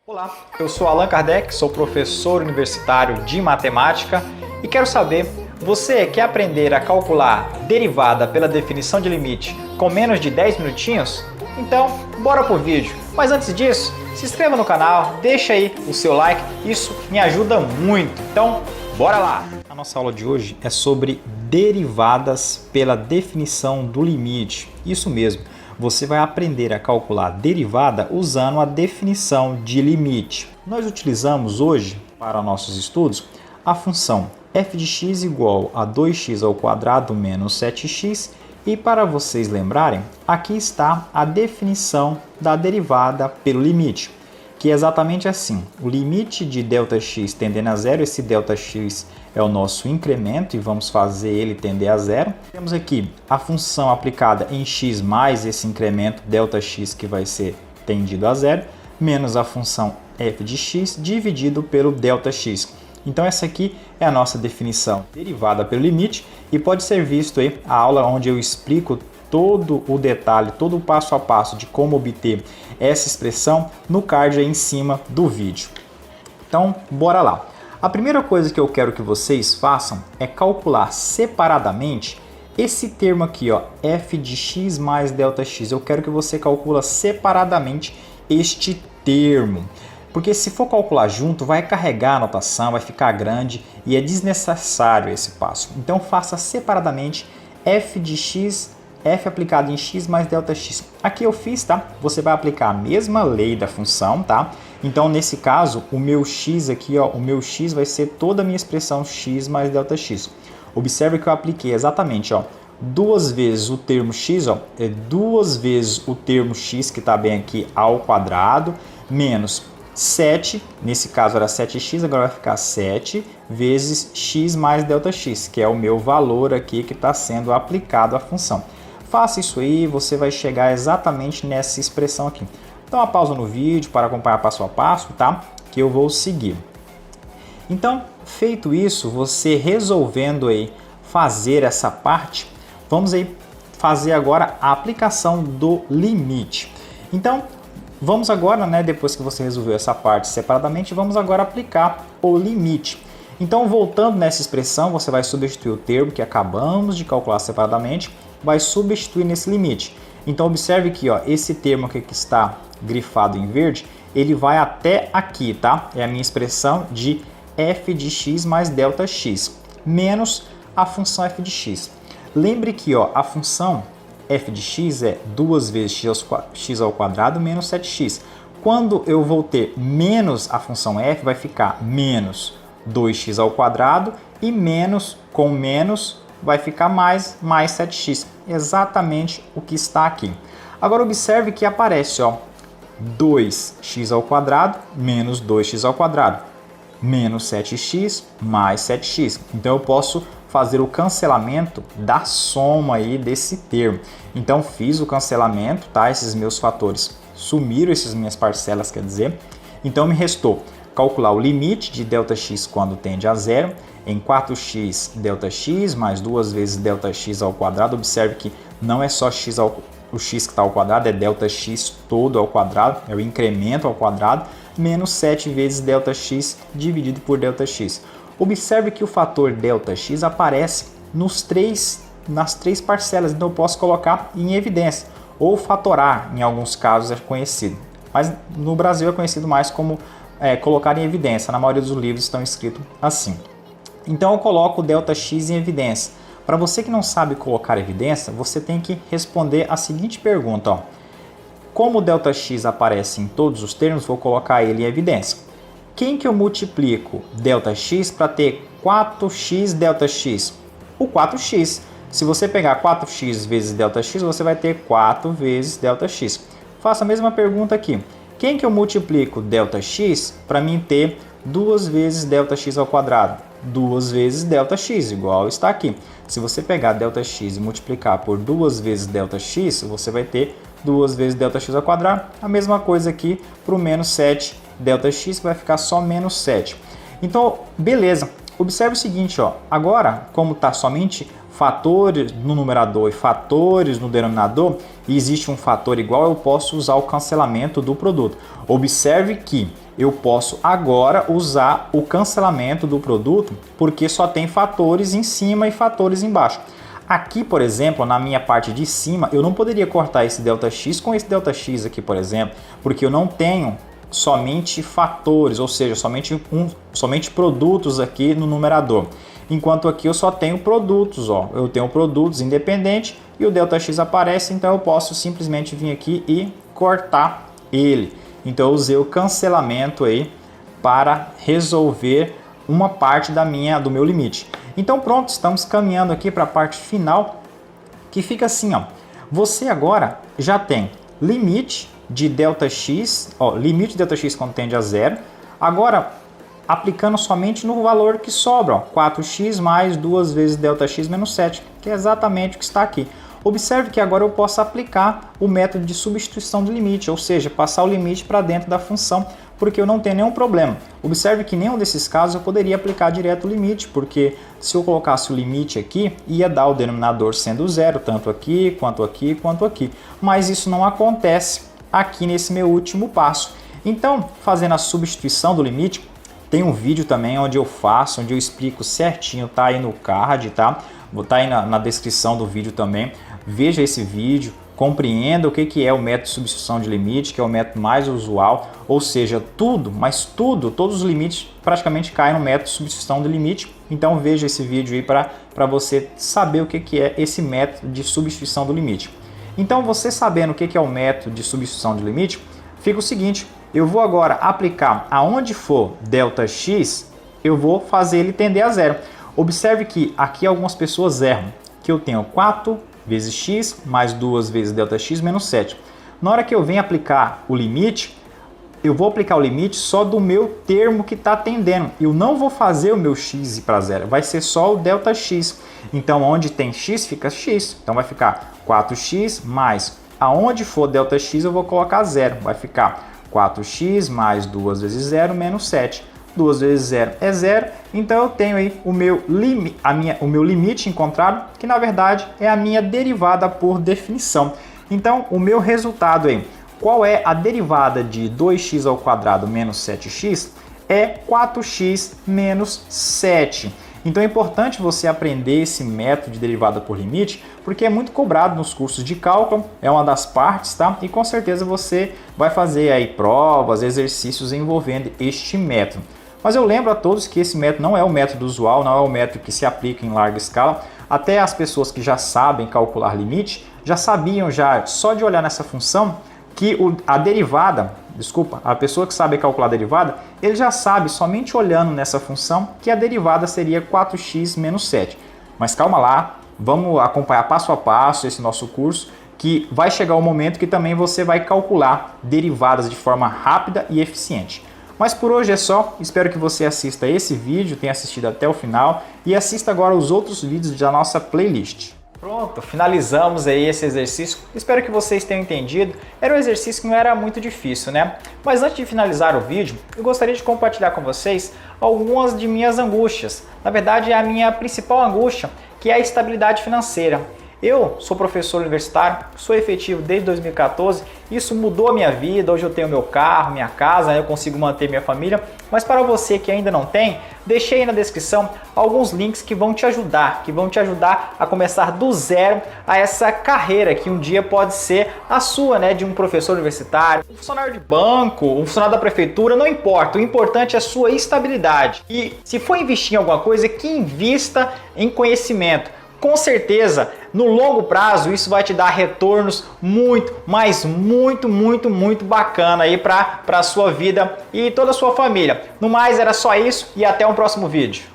Olá, eu sou Allan Kardec, sou professor universitário de matemática e quero saber, você quer aprender a calcular derivada pela definição de limite com menos de 10 minutinhos? Então, bora pro vídeo. Mas antes disso, se inscreva no canal, deixa aí o seu like, isso me ajuda muito. Então, bora lá! A nossa aula de hoje é sobre derivadas pela definição do limite. Isso mesmo. Você vai aprender a calcular derivada usando a definição de limite. Nós utilizamos hoje, para nossos estudos, a função f de x igual a 2x² menos 7x. E para vocês lembrarem, aqui está a definição da derivada pelo limite, que é exatamente assim. O limite de ΔX tendendo a zero, esse ΔX é o nosso incremento e vamos fazer ele tender a zero. Temos aqui a função aplicada em x mais esse incremento ΔX que vai ser tendido a zero, menos a função f de x dividido pelo ΔX. Então essa aqui é a nossa definição derivada pelo limite e pode ser visto aí a aula onde eu explico todo o detalhe, todo o passo a passo de como obter essa expressão no card aí em cima do vídeo. Então, bora lá. A primeira coisa que eu quero que vocês façam é calcular separadamente esse termo aqui, ó, f de x mais ΔX. Eu quero que você calcule separadamente este termo. Porque se for calcular junto, vai carregar a notação, vai ficar grande e é desnecessário esse passo. Então faça separadamente f de x, f aplicado em x mais ΔX. Aqui eu fiz, tá? Você vai aplicar a mesma lei da função, tá? Então nesse caso, o meu x aqui, ó, o meu x vai ser toda a minha expressão x mais ΔX. Observe que eu apliquei exatamente, ó, duas vezes o termo x, ó, é duas vezes o termo x que está bem aqui ao quadrado, menos 7, nesse caso era 7x, agora vai ficar 7 vezes x mais ΔX, que é o meu valor aqui que está sendo aplicado à função. Faça isso aí, você vai chegar exatamente nessa expressão aqui. Dá uma pausa no vídeo para acompanhar passo a passo, tá? Que eu vou seguir. Então, feito isso, você resolvendo aí fazer essa parte, vamos aí fazer agora a aplicação do limite. Então, vamos agora, né, depois que você resolveu essa parte separadamente, vamos agora aplicar o limite. Então, voltando nessa expressão, você vai substituir o termo que acabamos de calcular separadamente, vai substituir nesse limite. Então, observe que, ó, esse termo aqui que está grifado em verde, ele vai até aqui, tá? É a minha expressão de f de x mais ΔX, menos a função f de x. Lembre que, ó, a função f de x é 2 vezes x ao quadrado menos 7x. Quando eu vou ter menos a função f, vai ficar menos 2x ao quadrado e menos com menos vai ficar mais 7x. Exatamente o que está aqui. Agora observe que aparece, ó, 2x ao quadrado menos 2x ao quadrado menos 7x mais 7x. Então eu posso fazer o cancelamento da soma aí desse termo. Então fiz o cancelamento, tá? Esses meus fatores sumiram, essas minhas parcelas, quer dizer. Então me restou calcular o limite de ΔX quando tende a zero em 4x ΔX mais 2 vezes ΔX ao quadrado. Observe que não é só o x que está ao quadrado, é ΔX todo ao quadrado, é o incremento ao quadrado, menos 7 vezes ΔX dividido por ΔX. Observe que o fator ΔX aparece nas três parcelas, então eu posso colocar em evidência, ou fatorar, em alguns casos é conhecido. Mas no Brasil é conhecido mais como colocar em evidência, na maioria dos livros estão escritos assim. Então eu coloco o ΔX em evidência. Para você que não sabe colocar evidência, você tem que responder a seguinte pergunta, ó. Como o ΔX aparece em todos os termos, vou colocar ele em evidência. Quem que eu multiplico ΔX para ter 4x ΔX? O 4x. Se você pegar 4x vezes ΔX, você vai ter 4 vezes ΔX. Faça a mesma pergunta aqui. Quem que eu multiplico ΔX para mim ter 2 vezes ΔX ao quadrado? 2 vezes ΔX, igual está aqui. Se você pegar ΔX e multiplicar por 2 vezes ΔX, você vai ter 2 vezes ΔX ao quadrado. A mesma coisa aqui para o menos 7 ΔX, que vai ficar só menos 7. Então, beleza. Observe o seguinte, ó. Agora, como está somente fatores no numerador e fatores no denominador, e existe um fator igual, eu posso usar o cancelamento do produto. Observe que eu posso agora usar o cancelamento do produto porque só tem fatores em cima e fatores embaixo. Aqui, por exemplo, na minha parte de cima, eu não poderia cortar esse ΔX com esse ΔX aqui, por exemplo, porque eu não tenho somente fatores, ou seja, somente produtos aqui no numerador. Enquanto aqui eu só tenho produtos, ó. Eu tenho produtos independentes e o ΔX aparece, então eu posso simplesmente vir aqui e cortar ele. Então eu usei o cancelamento aí para resolver uma parte do meu limite. Então pronto, estamos caminhando aqui para a parte final, que fica assim, ó. Você agora já tem limite de ΔX, ó, limite de ΔX quando tende a zero. Agora, aplicando somente no valor que sobra, ó, 4x mais 2 vezes ΔX menos 7, que é exatamente o que está aqui. Observe que agora eu posso aplicar o método de substituição do limite, ou seja, passar o limite para dentro da função, porque eu não tenho nenhum problema. Observe que em nenhum desses casos eu poderia aplicar direto o limite, porque se eu colocasse o limite aqui, ia dar o denominador sendo zero, tanto aqui, quanto aqui, quanto aqui. Mas isso não acontece aqui nesse meu último passo. Então, fazendo a substituição do limite, tem um vídeo também onde eu explico certinho, tá aí no card, tá? Vou estar aí na descrição do vídeo também. Veja esse vídeo, compreenda o que é o método de substituição de limite, que é o método mais usual, ou seja, todos os limites praticamente caem no método de substituição de limite. Então veja esse vídeo aí para você saber o que é esse método de substituição do limite. Então você sabendo o que é o método de substituição de limite, fica o seguinte, eu vou agora aplicar aonde for ΔX, eu vou fazer ele tender a zero. Observe que aqui algumas pessoas erram, que eu tenho 4 vezes x mais 2 vezes ΔX menos 7. Na hora que eu venho aplicar o limite, eu vou aplicar o limite só do meu termo que está tendendo. Eu não vou fazer o meu x ir para zero, vai ser só o ΔX. Então, onde tem x, fica x. Então, vai ficar 4x mais, aonde for ΔX, eu vou colocar zero. Vai ficar 4x mais 2 vezes 0 menos 7. 2 vezes 0 é 0, então eu tenho aí o meu limite encontrado, que na verdade é a minha derivada por definição. Então o meu resultado aí, qual é a derivada de 2x ao quadrado menos 7x? É 4x menos 7. Então é importante você aprender esse método de derivada por limite, porque é muito cobrado nos cursos de cálculo, é uma das partes, tá? E com certeza você vai fazer aí provas, exercícios envolvendo este método. Mas eu lembro a todos que esse método não é o método usual, não é o método que se aplica em larga escala. Até as pessoas que já sabem calcular limite, já sabiam já, só de olhar nessa função, que a pessoa que sabe calcular a derivada, ele já sabe, somente olhando nessa função, que a derivada seria 4x menos 7. Mas calma lá, vamos acompanhar passo a passo esse nosso curso, que vai chegar o momento que também você vai calcular derivadas de forma rápida e eficiente. Mas por hoje é só, espero que você assista esse vídeo, tenha assistido até o final e assista agora os outros vídeos da nossa playlist. Pronto, finalizamos aí esse exercício, espero que vocês tenham entendido, era um exercício que não era muito difícil, né? Mas antes de finalizar o vídeo, eu gostaria de compartilhar com vocês algumas de minhas angústias, na verdade é a minha principal angústia, que é a estabilidade financeira. Eu sou professor universitário, sou efetivo desde 2014, isso mudou a minha vida, hoje eu tenho meu carro, minha casa, eu consigo manter minha família, mas para você que ainda não tem, deixei aí na descrição alguns links que vão te ajudar a começar do zero a essa carreira que um dia pode ser a sua, né, de um professor universitário, um funcionário de banco, um funcionário da prefeitura, não importa, o importante é a sua estabilidade. E se for investir em alguma coisa, que invista em conhecimento. Com certeza, no longo prazo, isso vai te dar retornos muito bacana aí para a sua vida e toda a sua família. No mais, era só isso e até um próximo vídeo.